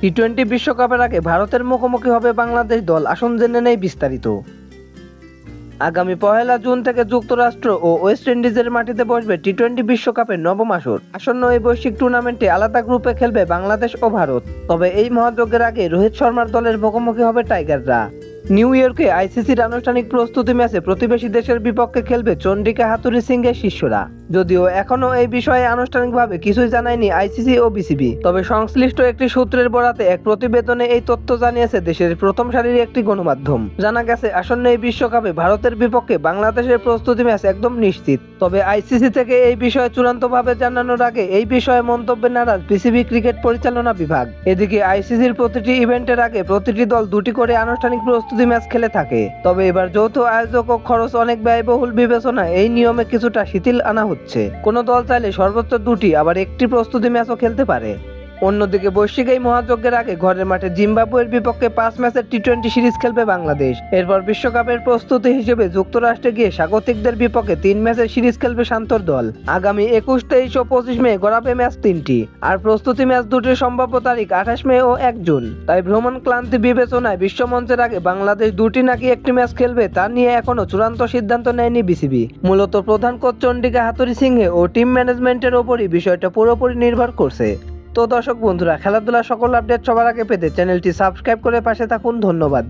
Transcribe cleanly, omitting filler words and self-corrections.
টি-20 বিশ্বকাপের আগে ভারতের মুখোমুখি হবে বাংলাদেশ দল, আসুন জেনে নেই বিস্তারিত। আগামী 1 জুন থেকে যুক্তরাষ্ট্র ও ওয়েস্ট ইন্ডিজের মাটিতে বসবে টি-20 বিশ্বকাপের নবম আসর। আসন্ন এই বৈশ্বিক টুর্নামেন্টে আলাদা গ্রুপে খেলবে বাংলাদেশ ও ভারত। তবে এই মহাযজ্ঞের আগে রোহিত শর্মার দলের মুখোমুখি হবে টাইগাররা। নিউ ইয়র্কে আইসিসির আনুষ্ঠানিক প্রস্তুতি ম্যাচে প্রতিবেশী দেশের বিপক্ষে খেলবে চন্ডিকা হাথুরুসিংহের সিংহের শিষ্যরা। যদিও এখনো এই বিষয়ে আনুষ্ঠানিকভাবে কিছুই জানায়নি আইসিসি ও বিসিবি, তবে সংশ্লিষ্ট একটি সূত্রের বরাতে এক প্রতিবেদনে এই তথ্য জানিয়েছে দেশের প্রথম সারির একটি গণমাধ্যম। জানা গেছে, আসন্ন এই বিশ্বকাপে ভারতের বিপক্ষে বাংলাদেশের প্রস্তুতি ম্যাচ একদম নিশ্চিত। তবে আইসিসি থেকে এই বিষয়ে চূড়ান্তভাবে জানানোর আগে এই বিষয়ে মন্তব্যে নারাজ বিসিবি ক্রিকেট পরিচালনা বিভাগ। এদিকে আইসিসির প্রতিটি ইভেন্টের আগে প্রতিটি দল 2টি করে আনুষ্ঠানিক প্রস্তুতি ম্যাচ খেলে থাকে। তবে এবার যৌথ আয়োজক ও খরচ অনেক ব্যয়বহুল বিবেচনায় এই নিয়মে কিছুটা শিথিল আনা হচ্ছে। কোনো দল চাইলে সর্বোচ্চ 2টি আবার 1টি প্রস্তুতি ম্যাচও খেলতে পারে। অন্যদিকে বৈশ্বিক এই মহাযজ্ঞের আগে ঘরের মাঠে জিম্বাবুয়ের বিপক্ষে 5 ম্যাচের টি-20 সিরিজ খেলবে বাংলাদেশ। এরপর বিশ্বকাপের প্রস্তুতি হিসেবে যুক্তরাষ্ট্রে গিয়ে স্বাগতিকদের বিপক্ষে 3 ম্যাচের সিরিজ খেলবে শান্তর দল। আগামী 21, 23 ও 25 মে গড়াবে ম্যাচ 3টি, আর প্রস্তুতি ম্যাচ 2টির সম্ভাব্য তারিখ 28 মে ও 1 জুন। তাই ভ্রমণ ক্লান্তি বিবেচনায় বিশ্বমঞ্চের আগে বাংলাদেশ 2টি নাকি 1টি ম্যাচ খেলবে তা নিয়ে এখনো চূড়ান্ত সিদ্ধান্ত নেয়নি বিসিবি। মূলত প্রধান কোচ চন্ডিকা হাথুরুসিংহে ও টিম ম্যানেজমেন্টের ওপরই বিষয়টা পুরোপুরি নির্ভর করছে। তো দর্শক বন্ধুরা, খেলাধুলার সকল আপডেট সবার আগে পেতে চ্যানেলটি সাবস্ক্রাইব করে পাশে থাকুন। ধন্যবাদ।